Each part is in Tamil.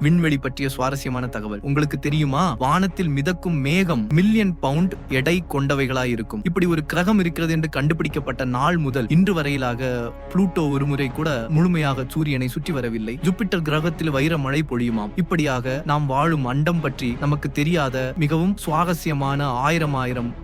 விண்வெளி பற்றிய சுவாரஸ்யமான தகவல் உங்களுக்கு தெரியுமா? வானத்தில் மிதக்கும் மேகம் மில்லியன் பவுண்ட் எடை கொண்டவைகளாய் இருக்கும். இப்படி ஒரு கிரகம் இருக்கிறது என்று கண்டுபிடிக்கப்பட்ட நாள் முதல் இன்று வரையிலாக புளூட்டோ ஒரு முறை கூட முழுமையாக சூரியனை சுற்றி வரவில்லை. ஜூபிட்டர் கிரகத்தில் வைர மழை பொழியுமாம். இப்படியாக நாம் வாழும் அண்டம் பற்றி நமக்கு தெரியாத மிகவும் சுவாரஸ்யமான ஆயிரம்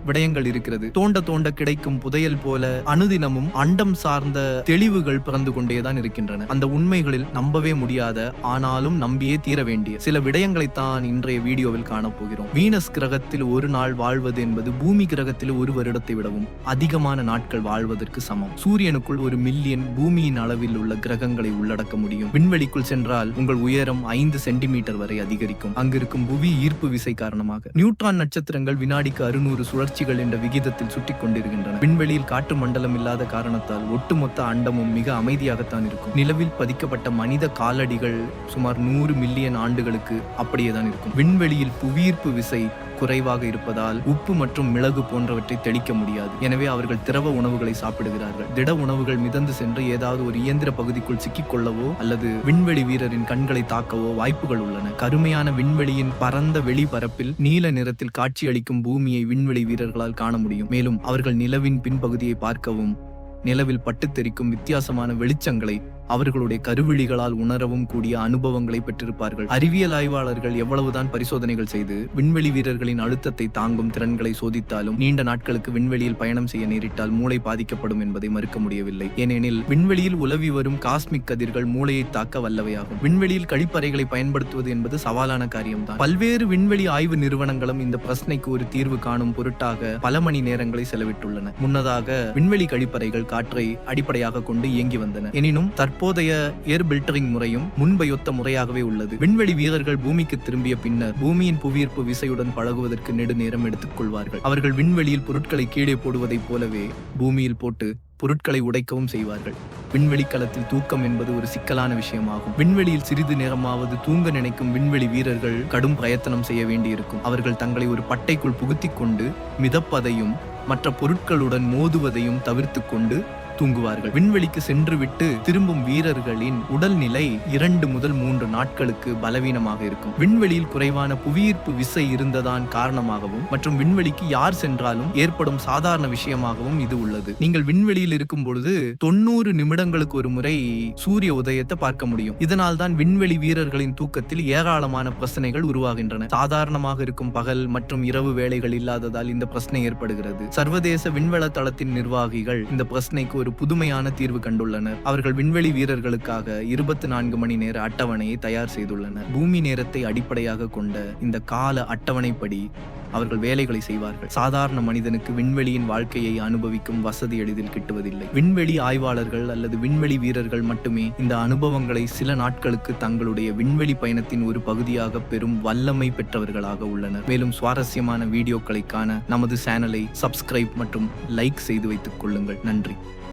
விடயங்கள் இருக்கிறது. தோண்ட தோண்ட கிடைக்கும் புதையல் போல அனுதினமும் அண்டம் சார்ந்த தெளிவுகள் பிறந்து கொண்டேதான் இருக்கின்றன. அந்த உண்மைகளில் நம்பவே முடியாத, ஆனாலும் நம்பியே தீர வேண்டிய சில விடயங்களைத்தான் இன்றைய வீடியோவில் காணப்போகிறோம். வீனஸ் கிரகத்தில் ஒரு நாள் வாழ்வது என்பது பூமி கிரகத்தில் ஒரு வருடத்தை விடவும் அதிகமான நாட்கள் வாழ்வதற்கு சமம். சூரியனுக்குள் 1 மில்லியன் பூமியின் அளவில் உள்ள கிரகங்களை உள்ளடக்க முடியும். விண்வெளிக்குள் சென்றால் உங்கள் உயரம் 5 சென்டிமீட்டர் வரை அதிகரிக்கும். அங்கிருக்கும் புவி ஈர்ப்பு விசை காரணமாக நியூட்ரான் நட்சத்திரங்கள் வினாடிக்கு 600 சுழற்சிகள் என்ற விகிதத்தில் சுற்றி கொண்டிருக்கின்றன. விண்வெளியில் காற்று மண்டலம் இல்லாத காரணத்தால் ஒட்டுமொத்த அண்டமும் மிக அமைதியாகத்தான் இருக்கும். நிலவில் பதிக்கப்பட்ட மனித காலடிகள் சுமார் 100 மில்லியன் ஆண்டுகளுக்கு அப்படியேதான் இருக்கும். விண்வெளியில் புவியீர்ப்பு விசை குறைவாக இருப்பதால் உப்பு மற்றும் மிளகு போன்றவற்றை தெளிக்க முடியாது. எனவே அவர்கள் திரவ உணவுகளை சாப்பிடுகிறார்கள். திட உணவுகள் மிதந்து சென்று ஏதாவது ஒரு இயந்திர பகுதிக்குள் சிக்கிக்கொள்ளவோ அல்லது விண்வெளி வீரரின் கண்களை தாக்கவோ வாய்ப்புகள் உள்ளன. கருமையான விண்வெளியின் பரந்த வெளிப்பரப்பில் நீல நிறத்தில் காட்சியளிக்கும் பூமியை விண்வெளி வீரர்களால் காண முடியும். மேலும் அவர்கள் நிலவின் பின்பகுதியை பார்க்கவும் நிலவில் பட்டு தெரிக்கும் வித்தியாசமான வெளிச்சங்களை அவர்களுடைய கருவிழிகளால் உணரவும் கூடிய அனுபவங்களை பெற்றிருப்பார்கள். அறிவியல் ஆய்வாளர்கள் எவ்வளவுதான் பரிசோதனைகள் செய்து விண்வெளி வீரர்களின் அழுத்தத்தை தாங்கும் திறன்களை சோதித்தாலும் நீண்ட நாட்களுக்கு விண்வெளியில் பயணம் செய்ய நேரிட்டால் மூளை பாதிக்கப்படும் என்பதை மறுக்க முடியவில்லை. ஏனெனில் விண்வெளியில் உலவி வரும் காஸ்மிக் கதிர்கள் மூளையை தாக்க வல்லவையாகும். விண்வெளியில் கழிப்பறைகளை பயன்படுத்துவது என்பது சவாலான காரியம்தான். பல்வேறு விண்வெளி ஆய்வு நிறுவனங்களும் இந்த பிரச்சனைக்கு ஒரு தீர்வு காணும் பொருட்டாக பல மணி நேரங்களை செலவிட்டுள்ளன. முன்னதாக விண்வெளி கழிப்பறைகள் காற்றை அடிப்படையாக கொண்டு இயங்கி வந்தன. எனினும் தற்போதைய ஏர் பில்டரிங் முறையும் முன்பையொத்த முறையாகவே உள்ளது. விண்வெளி வீரர்கள் பூமிக்கு திரும்பிய பின்னர் பூமியின் புவியீர்ப்பு விசையுடன் பழகுவதற்கு நெடுநேரம் எடுத்துக் கொள்வார்கள். அவர்கள் விண்வெளியில் பொருட்களை கீழே போடுவதைப் போலவே பூமியில் போட்டு பொருட்களை உடைக்கவும் செய்வார்கள். விண்வெளி களத்தில் தூக்கம் என்பது ஒரு சிக்கலான விஷயமாகும். விண்வெளியில் சிறிது நேரமாவது தூங்க நினைக்கும் விண்வெளி வீரர்கள் கடும் பிரயத்தனம் செய்ய வேண்டியிருக்கும். அவர்கள் தங்களை ஒரு பட்டைக்குள் புகுத்திக் கொண்டு மிதப்பதையும் மற்ற பொருட்களுடன் மோதுவதையும் தவிர்த்து கொண்டு தூங்குவார்கள். விண்வெளிக்கு சென்று விட்டு திரும்பும் வீரர்களின் உடல்நிலை 2 முதல் 3 நாட்களுக்கு பலவீனமாக இருக்கும். விண்வெளியில் குறைவான புவியீர்ப்பு விசை இருந்ததான் காரணமாகவும் மற்றும் விண்வெளிக்கு யார் சென்றாலும் ஏற்படும் சாதாரண விஷயமாகவும் இது உள்ளது. நீங்கள் விண்வெளியில் இருக்கும் பொழுது 90 நிமிடங்களுக்கு ஒரு முறை சூரிய உதயத்தை பார்க்க முடியும். இதனால் தான் விண்வெளி வீரர்களின் தூக்கத்தில் ஏராளமான பிரச்சனைகள் உருவாகின்றன. சாதாரணமாக இருக்கும் பகல் மற்றும் இரவு வேளைகள் இல்லாததால் இந்த பிரச்சனை ஏற்படுகிறது. சர்வதேச விண்வெள தளத்தின் நிர்வாகிகள் இந்த பிரச்சனைக்கு ஒரு புதுமையான தீர்வு கண்டுள்ளனர். அவர்கள் விண்வெளி வீரர்களுக்காக 24 மணி நேர அட்டவணையை தயார் செய்துள்ளனர். பூமி நேரத்தை அடிப்படையாக கொண்ட இந்த கால அட்டவணைப்படி அவர்கள் வேலைகளை செய்வார்கள். சாதாரண மனிதனுக்கு விண்வெளியின் வாழ்க்கையை அனுபவிக்கும் வசதி எளிதில் கிட்டுவதில்லை. விண்வெளி ஆய்வாளர்கள் அல்லது விண்வெளி வீரர்கள் மட்டுமே இந்த அனுபவங்களை சில நாட்களுக்கு தங்களுடைய விண்வெளி பயணத்தின் ஒரு பகுதியாக பெறும் வல்லமை பெற்றவர்களாக உள்ளனர். மேலும் சுவாரஸ்யமான வீடியோக்களை காண நமது சேனலை சப்ஸ்கிரைப் மற்றும் லைக் செய்து வைத்துக் கொள்ளுங்கள். நன்றி.